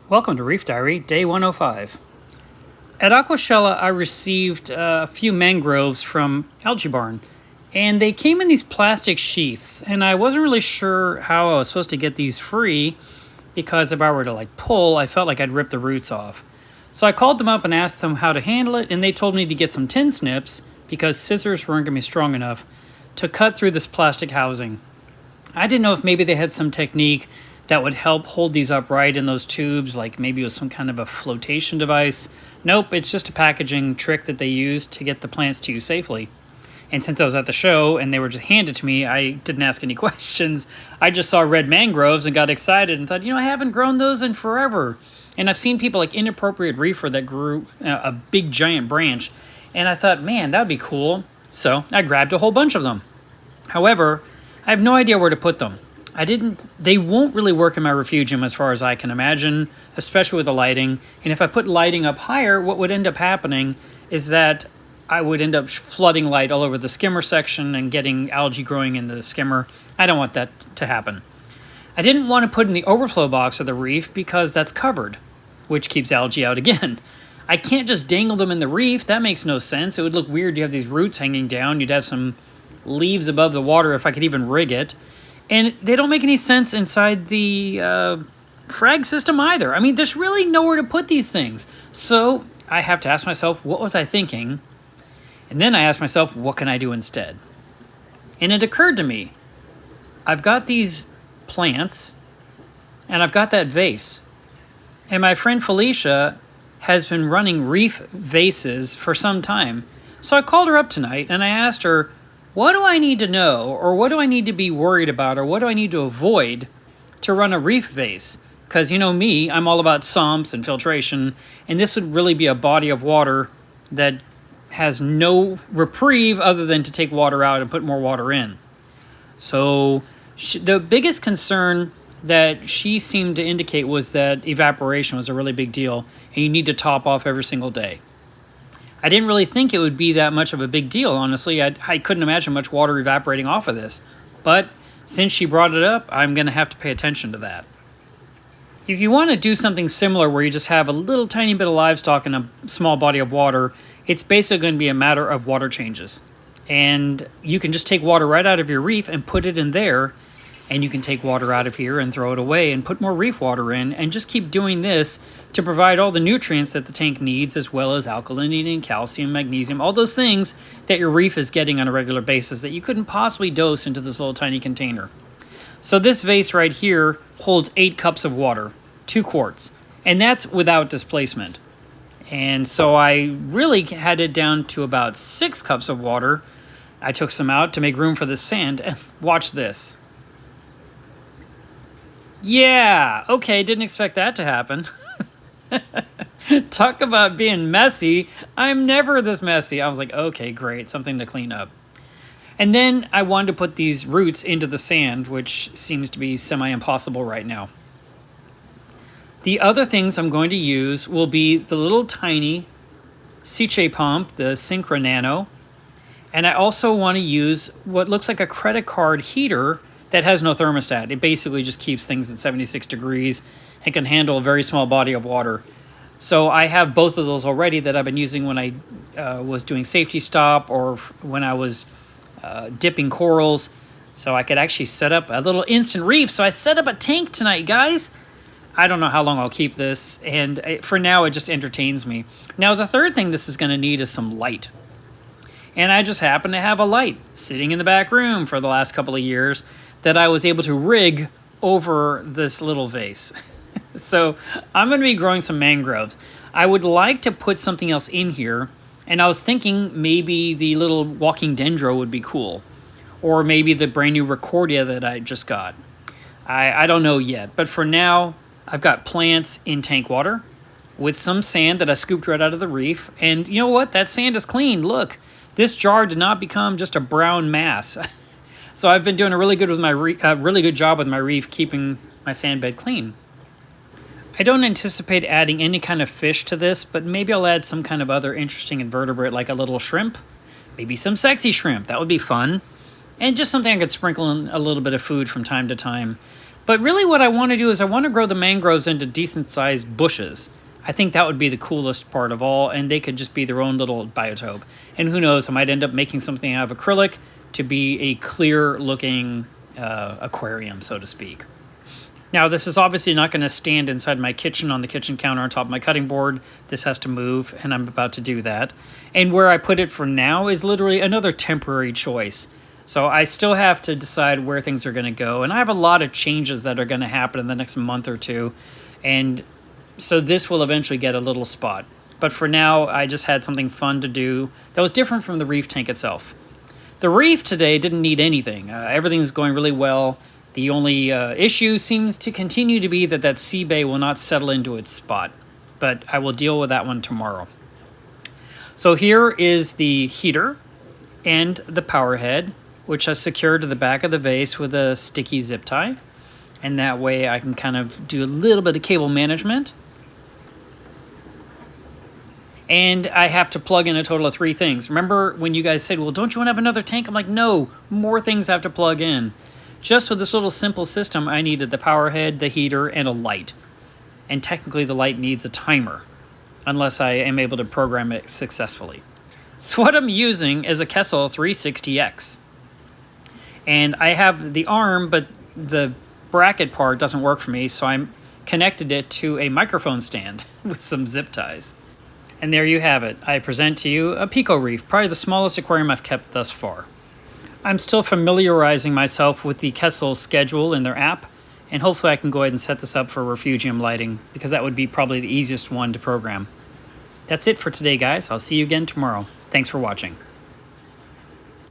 Welcome to Reef Diary, Day 105. At Aquashella, I received a few mangroves from Algae Barn, and they came in these plastic sheaths, and I wasn't really sure how I was supposed to get these free, because if I were to pull, I felt like I'd rip the roots off. So I called them up and asked them how to handle it, and they told me to get some tin snips, because scissors weren't going to be strong enough to cut through this plastic housing. I didn't know if maybe they had some technique that would help hold these upright in those tubes, like maybe it was some kind of a flotation device. Nope, it's just a packaging trick that they use to get the plants to you safely. And since I was at the show and they were just handed to me, I didn't ask any questions. I just saw red mangroves and got excited and thought, I haven't grown those in forever. And I've seen people like Inappropriate Reefer that grew a big giant branch. And I thought, man, that'd be cool. So I grabbed a whole bunch of them. However, I have no idea where to put them. They won't really work in my refugium as far as I can imagine, especially with the lighting. And if I put lighting up higher, what would end up happening is that I would end up flooding light all over the skimmer section and getting algae growing in the skimmer. I don't want that to happen. I didn't want to put in the overflow box of the reef because that's covered, which keeps algae out again. I can't just dangle them in the reef. That makes no sense. It would look weird to have these roots hanging down. You'd have some leaves above the water if I could even rig it. And they don't make any sense inside the frag system either. I mean, there's really nowhere to put these things. So I have to ask myself, what was I thinking? And then I ask myself, what can I do instead? And it occurred to me, I've got these plants, and I've got that vase. And my friend Felicia has been running reef vases for some time. So I called her up tonight, and I asked her, what do I need to know, or what do I need to be worried about, or what do I need to avoid to run a reef vase? Because me, I'm all about sumps and filtration, and this would really be a body of water that has no reprieve other than to take water out and put more water in. So the biggest concern that she seemed to indicate was that evaporation was a really big deal, and you need to top off every single day. I didn't really think it would be that much of a big deal, honestly. I couldn't imagine much water evaporating off of this. But since she brought it up, I'm going to have to pay attention to that. If you want to do something similar where you just have a little tiny bit of livestock in a small body of water, it's basically going to be a matter of water changes. And you can just take water right out of your reef and put it in there, and you can take water out of here and throw it away and put more reef water in, and just keep doing this to provide all the nutrients that the tank needs, as well as alkalinity and calcium, magnesium, all those things that your reef is getting on a regular basis that you couldn't possibly dose into this little tiny container. So this vase right here holds 8 cups of water, 2 quarts, and that's without displacement. And so I really had it down to about 6 cups of water. I took some out to make room for the sand, and watch this. Yeah, okay, didn't expect that to happen. Talk about being messy. I'm never this messy. I was like, okay, great, something to clean up. And then I wanted to put these roots into the sand, which seems to be semi-impossible right now. The other things I'm going to use will be the little tiny Siche pump, the Synchro Nano. And I also want to use what looks like a credit card heater that has no thermostat. It basically just keeps things at 76 degrees and can handle a very small body of water. So I have both of those already that I've been using when I was doing safety stop or when I was dipping corals. So I could actually set up a little instant reef. So I set up a tank tonight, guys. I don't know how long I'll keep this, and for now it just entertains me. Now the third thing this is going to need is some light. And I just happen to have a light sitting in the back room for the last couple of years that I was able to rig over this little vase. So I'm going to be growing some mangroves. I would like to put something else in here, and I was thinking maybe the little walking dendro would be cool, or maybe the brand new Recordia that I just got. I don't know yet, but for now I've got plants in tank water with some sand that I scooped right out of the reef, and you know what? That sand is clean. Look, this jar did not become just a brown mass. So I've been doing a really good job with my reef, keeping my sand bed clean. I don't anticipate adding any kind of fish to this, but maybe I'll add some kind of other interesting invertebrate, like a little shrimp, maybe some sexy shrimp. That would be fun, and just something I could sprinkle in a little bit of food from time to time. But really what I want to do is I want to grow the mangroves into decent-sized bushes. I think that would be the coolest part of all, and they could just be their own little biotope. And who knows, I might end up making something out of acrylic to be a clear-looking aquarium, so to speak. Now, this is obviously not going to stand inside my kitchen on the kitchen counter on top of my cutting board. This has to move, and I'm about to do that. And where I put it for now is literally another temporary choice. So I still have to decide where things are going to go. And I have a lot of changes that are going to happen in the next month or two. And so this will eventually get a little spot. But for now, I just had something fun to do that was different from the reef tank itself. The reef today didn't need anything. Everything's going really well. The only issue seems to continue to be that sea bay will not settle into its spot. But I will deal with that one tomorrow. So here is the heater and the power head, which I secured to the back of the vase with a sticky zip tie. And that way I can kind of do a little bit of cable management. And I have to plug in a total of 3 things. Remember when you guys said, well, don't you want to have another tank? I'm like, no, more things I have to plug in. Just with this little simple system, I needed the power head, the heater, and a light. And technically the light needs a timer, unless I am able to program it successfully. So what I'm using is a Kessel 360X. And I have the arm, but the bracket part doesn't work for me, so I'm connected it to a microphone stand with some zip ties. And there you have it. I present to you a pico reef, probably the smallest aquarium I've kept thus far. I'm still familiarizing myself with the Kessel schedule in their app, and hopefully I can go ahead and set this up for refugium lighting, because that would be probably the easiest one to program. That's it for today, guys. I'll see you again tomorrow. Thanks for watching.